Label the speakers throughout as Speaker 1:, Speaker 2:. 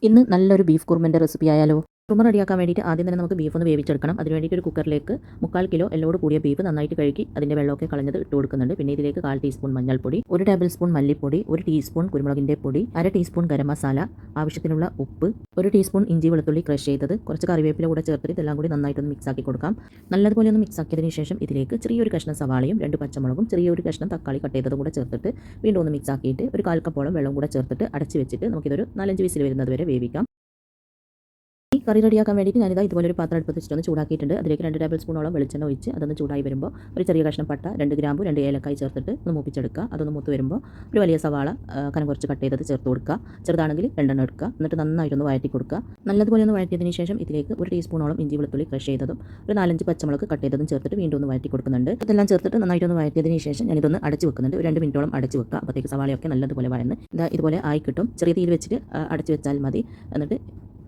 Speaker 1: ഇന്ന് നല്ലൊരു beef കുറുമൻ്റെ recipe ആയാലോ? കുറുമ റെഡിയാക്കാൻ വേണ്ടിയിട്ട് ആദ്യം തന്നെ നമുക്ക് ബീഫ് ഒന്ന് വേവിച്ചെടുക്കണം. അതിന് വേണ്ടിയിട്ട് ഒരു കുക്കറിലേക്ക് 3/4 കിലോ എല്ലോട് കൂടിയ ബീഫ് നന്നായിട്ട് കഴുകി അതിൻ്റെ വെള്ളമൊക്കെ കളഞ്ഞത് ഇട്ട് കൊടുക്കുന്നുണ്ട്. പിന്നെ ഇതിലേക്ക് 1/4 ടീസ്പൂൺ മഞ്ഞൾപ്പൊടി, 1 ടേബിൾ സ്പൂൺ മല്ലിപ്പൊടി, 1 ടീസ്പൂൺ കുരുമുളകിൻ്റെ പൊടി, 1/2 ടീസ്പൂൺ ഗരം മസാല, ആവശ്യത്തിനുള്ള ഉപ്പ്, 1 ടീസ്പൂൺ ഇഞ്ചി വെളുത്തുള്ളി ക്രഷ് ചെയ്തത്, കുറച്ച് കറിവേപ്പില കൂടെ ചേർത്തിട്ട് ഇതെല്ലാം കൂടി നന്നായിട്ടൊന്ന് മിക്സ് ആക്കി കൊടുക്കാം. നല്ലതുപോലെ ഒന്ന് മിക്സ് ആക്കിയതിന് ശേഷം ഇതിലേക്ക് ചെറിയൊരു കഷ്ണം സവാളയും 2 പച്ചമുളകും ചെറിയൊരു കഷ്ണം തക്കാളി കട്ട് ചെയ്തതും കൂടെ ചേർത്തിട്ട് വീണ്ടും ഒന്ന് മിക്സ് ആക്കിയിട്ട് ഒരു 1/4 കപ്പോളം വെള്ളം കൂടെ ചേർത്തിട്ട് അടച്ച് വെച്ചിട്ട് നമുക്കിതൊരു 4-5 വിസിൽ വരുന്നത് വരെ വേവിക്കാം. ഈ കറി റെഡിയാക്കാൻ വേണ്ടിയിട്ട് ഞാനിതാ ഇതുപോലൊരു പാത്രം അടുപ്പത്ത് വെച്ചിട്ടൊന്ന് ചൂടാക്കിയിട്ടുണ്ട്. അതിലേക്ക് 2 ടേബിൾ സ്പൂണോളം വെളിച്ചെണ്ണ ഒഴിച്ച് അതൊന്ന് ചൂടായി വരുമ്പോൾ ഒരു ചെറിയ കഷ്ണം പട്ട, 2 ഗ്രാമ്പു, 2 ഏലക്കായി ചേർത്തിട്ട് ഒന്ന് മൂപ്പിച്ചെടുക്കുക. അതൊന്ന് മൂത്ത് വരുമ്പോൾ ഒരു വലിയ സവാള കനം കുറച്ച് കട്ട് ചെയ്തത് ചേർത്ത് കൊടുക്കുക. ചെറുതാണെങ്കിൽ 2 എണ്ണം എടുക്കുക. എന്നിട്ട് നന്നായിട്ടൊന്ന് വഴറ്റി കൊടുക്കുക. നല്ലതുപോലെ ഒന്ന് വഴറ്റിയതിന് ശേഷം ഇതിലേക്ക് 1 ടീസ്പൂണോളം ഇഞ്ചി വെളുത്തുള്ളി ക്രഷ് ചെയ്തതും ഒരു 4-5 പച്ചമുളക് കട്ട് ചെയ്തതും ചേർത്തിട്ട് വീണ്ടും ഒന്ന് വഴറ്റി കൊടുക്കുന്നുണ്ട്. ഇതെല്ലാം ചേർത്തിട്ട് നന്നായിട്ടൊന്ന് വഴറ്റിയതിന് ശേഷം ഞാനിതൊന്ന് അടച്ച് വെക്കുന്നുണ്ട്. ഒരു 2 മിനിറ്റോളം അടച്ച് വെക്കുക. അപ്പോഴത്തേക്ക് സവാളയൊക്കെ നല്ലതുപോലെ വഴന്ന് ഇതുപോലെ ആയി കിട്ടും. ചെറിയ തീയിൽ വെച്ചിട്ട് അടച്ച് വെച്ചാൽ മതി. എന്നിട്ട്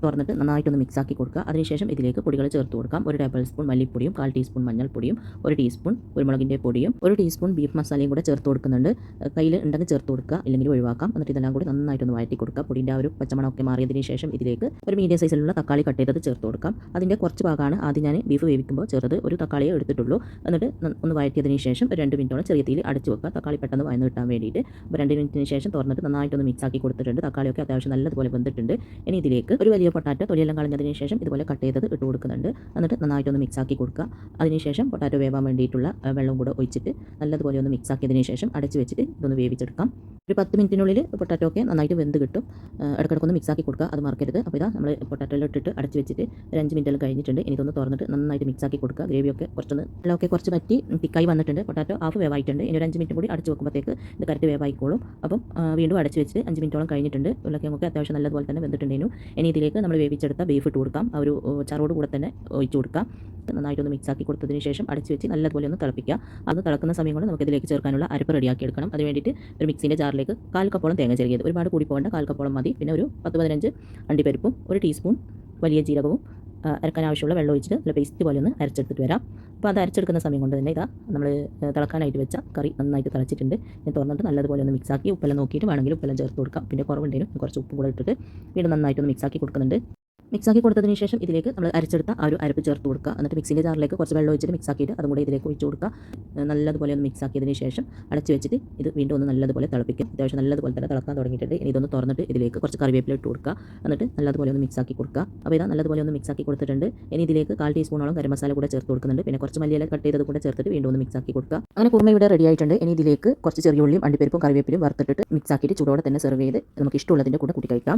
Speaker 1: തുറന്നിട്ട് നന്നായിട്ടൊന്ന് മിക്സ് ആക്കി കൊടുക്കുക. അതിനുശേഷം ഇതിലേക്ക് പൊടികൾ ചേർത്ത് കൊടുക്കാം. 1 ടേബിൾ സ്പൂൺ മല്ലിപ്പൊടിയും, 1/4 ടീസ്പൂൺ മഞ്ഞൾപ്പൊടിയും, 1 ടീസ്പൂൺ കുരുമുളകിൻ്റെ പൊടിയും, 1 ടീസ്പൂൺ ബീഫ് മസാലയും കൂടെ ചേർത്ത് കൊടുക്കുന്നുണ്ട്. കയ്യിൽ ഉണ്ടെങ്കിൽ ചേർത്ത് കൊടുക്കുക, ഇല്ലെങ്കിൽ ഒഴിവാക്കാം. എന്നിട്ട് ഇതെല്ലാം കൂടി നന്നായിട്ടൊന്ന് വഴറ്റി കൊടുക്കുക. പൊടിൻ്റെ ആ ഒരു പച്ചമണമൊക്കെ മാറിയതിന് ശേഷം ഇതിലേക്ക് ഒരു മീഡിയം സൈസിലുള്ള തക്കാളി കട്ട് ചെയ്തത് ചേർത്ത് കൊടുക്കാം. അതിൻ്റെ കുറച്ച് ഭാഗമാണ് ആദ്യം ഞാൻ ബീഫ് വേവിക്കുമ്പോൾ ചേർത്തത്. ഒരു തക്കാളിയെ എടുത്തിട്ടുള്ളൂ. എന്നിട്ട് ഒന്ന് വഴറ്റിയതിന് ശേഷം ഒരു 2 മിനിറ്റോളം ചെറിയ തീയിൽ അടച്ച് വെക്കുക. തക്കാളി പെട്ടെന്ന് വഴന്ന് കിട്ടാൻ വേണ്ടിയിട്ട്. അപ്പോൾ 2 മിനിറ്റിന് ശേഷം തുറന്നിട്ട് നന്നായിട്ടൊന്ന് മിക്സ് ആക്കി കൊടുത്തിട്ടുണ്ട്. തക്കാളിയൊക്കെ അത്യാവശ്യം നല്ലതുപോലെ വെന്തിട്ടുണ്ട്. ഇനി ഇതിലേക്ക് ഒരു വലിയ പൊട്ടാറ്റോ തൊലിയെല്ലാം കളഞ്ഞതിന് ശേഷം ഇതുപോലെ കട്ട് ചെയ്തത് ഇട്ട് കൊടുക്കുന്നുണ്ട്. എന്നിട്ട് നന്നായിട്ടൊന്ന് മിക്സ് ആക്കി കൊടുക്കുക. അതിനുശേഷം പൊട്ടാറ്റോ വേവാൻ വേണ്ടിയിട്ടുള്ള വെള്ളം കൂടെ ഒഴിച്ചിട്ട് നല്ലതുപോലെ ഒന്ന് മിക്സ് ആക്കിയതിന് ശേഷം അടച്ച് വെച്ചിട്ട് ഇതൊന്ന് വേവിച്ചെടുക്കാം. ഒരു 10 മിനിറ്റിനുള്ളിൽ പൊട്ടാറ്റോ ഒക്കെ നന്നായിട്ട് വെന്ത് കിട്ടും. ഇടയ്ക്കിടയ്ക്കൊന്ന് മിക്സ് ആക്കി കൊടുക്കുക, അത് മറക്കരുത്. അപ്പോൾ ഇതാ നമ്മൾ പൊട്ടാറ്റോയിൽ ഇട്ടിട്ട് അടച്ച് വെച്ചിട്ട് ഒരു 5 മിനിറ്റെല്ലാം കഴിഞ്ഞിട്ടുണ്ട്. ഇനി ഇതൊന്ന് തുറന്നിട്ട് നന്നായിട്ട് മിക്സ് ആക്കി കൊടുക്കുക. ഗ്രേവിയൊക്കെ വെള്ളമൊക്കെ കുറച്ച് പറ്റി തിക്കായി വന്നിട്ടുണ്ട്. പൊട്ടാറ്റോ ഹാഫ് വേവായിട്ടുണ്ട്. ഇനി ഒരു 5 മിനിറ്റ് കൂടി അടച്ച് വെക്കുമ്പോഴത്തേക്ക് ഇത് കറക്റ്റ് വേവായിക്കോളും. അപ്പം വീണ്ടും അടച്ച് വെച്ച് 5 മിനിറ്റോളം കഴിഞ്ഞിട്ടുണ്ട്. ഉരുളക്കിഴങ്ങൊക്കെ അത്യാവശ്യം നല്ലതുപോലെ തന്നെ വെന്തിട്ടുണ്ടായിരുന്നു. ഇനി ഇതിലേക്ക് നമ്മൾ വേവിച്ചെടുത്ത ബീഫ് ഇട്ട് കൊടുക്കാം. ആ ഒരു ചാറോട് കൂടെ തന്നെ ഒഴിച്ച് കൊടുക്കാം. നന്നായിട്ടൊന്ന് മിക്സ് ആക്കി കൊടുത്തതിന് ശേഷം അടച്ച് വെച്ച് നല്ലതുപോലെ ഒന്ന് തിളപ്പിക്കുക. അത് തിളക്കുന്ന സമയം കൊണ്ട് നമുക്ക് ഇതിലേക്ക് ചേർക്കാനുള്ള അരപ്പ് റെഡിയാക്കി എടുക്കണം. അതിന് വേണ്ടിയിട്ട് ഒരു മിക്സിൻ്റെ ജാറിലേക്ക് 1/4 കപ്പോളം തേങ്ങ ചെറിയത്, ഒരുപാട് കൂടി പോകേണ്ട, 1/4 കപ്പോളം മതി. പിന്നെ ഒരു 10-15 അണ്ടിപ്പരിപ്പും 1 ടീസ്പൂൺ വലിയ ജീരകവും അരക്കാൻ ആവശ്യമുള്ള വെള്ളം ഒഴിച്ചിട്ട് നല്ല പേസ്റ്റ് പോലെ ഒന്ന് അരച്ചെടുത്തിട്ട് വരാം. അപ്പോൾ അത് അരച്ചെടുക്കുന്ന സമയം കൊണ്ട് തന്നെ ഇതാ നമ്മൾ തിളക്കാനായിട്ട് വെച്ച കറി നന്നായിട്ട് തിളച്ചിട്ടുണ്ട്. ഞാൻ തുറന്നിട്ട് നല്ലതുപോലെ ഒന്ന് മിക്സ് ആക്കി ഉപ്പെല്ലാം നോക്കിയിട്ട് വേണമെങ്കിൽ ഉപ്പെല്ലാം ചേർത്ത് കൊടുക്കാം. പിന്നെ കുറവുണ്ടെങ്കിലും കുറച്ച് ഉപ്പ് കൂടെ ഇട്ടിട്ട് വീണ്ടും നന്നായിട്ടൊന്ന് മിക്സ് ആക്കി കൊടുക്കുന്നുണ്ട്. മിക്സാക്കി കൊടുത്തതിന് ശേഷം ഇതിലേക്ക് നമ്മൾ അരച്ചെടുത്ത ആ ഒരു അരപ്പ് ചേർത്ത് കൊടുക്കുക. എന്നിട്ട് മിക്സിൻ്റെ ജാറിലേക്ക് കുറച്ച് വെള്ളം ഒഴിച്ചിട്ട് മിക്സ് ആക്കിയിട്ട് അതും കൂടെ ഇതിലേക്ക് ഒഴിച്ച് കൊടുക്കുക. നല്ലതുപോലെ ഒന്ന് മിക്സ് ആക്കിയതിന് ശേഷം അടച്ച് വെച്ചിട്ട് ഇത് വീണ്ടും ഒന്ന് നല്ലതുപോലെ തിളപ്പിക്കും. അത്യാവശ്യം നല്ലതുപോലെ തന്നെ തിളക്കാൻ തുടങ്ങിയിട്ടുണ്ട്. ഇനി ഇതൊന്ന് തുറന്നിട്ട് ഇതിലേക്ക് കുറച്ച് കറിവേപ്പില ഇട്ട് കൊടുക്കുക. എന്നിട്ട് നല്ലതുപോലെ ഒന്ന് മിക്സ് ആക്കി കൊടുക്കുക. അപ്പോൾ ഇതാ നല്ലതുപോലെ ഒന്ന് മിക്സ് ആക്കി കൊടുത്തിട്ടുണ്ട്. ഇനി ഇതിലേക്ക് 1/4 ടീസ്പൂണോളം ഗരം മസാല കൂടെ ചേർത്ത് കൊടുക്കുന്നുണ്ട്. പിന്നെ കുറച്ച് മല്ലിയില കട്ട് ചെയ്തത് കൂടെ ചേർത്തിട്ട് വീണ്ടും ഒന്ന് മിക്സ് ആക്കി കൊടുക്കുക. അങ്ങനെ കുറുമ ഇവിടെ റെഡി ആയിട്ടുണ്ട്. ഇനി ഇതിലേക്ക് കുറച്ച് ചെറിയ ഉള്ളിയും അണ്ടിപ്പരിപ്പും കറിവേപ്പിലും വറുത്തിട്ട് മിക്സ് ആക്കിയിട്ട് ചൂടോടെ തന്നെ സെർവ് ചെയ്ത് നമുക്ക് ഇഷ്ടമുള്ളതിൻ്റെ കൂടെ കൂട്ടി കഴിക്കാം.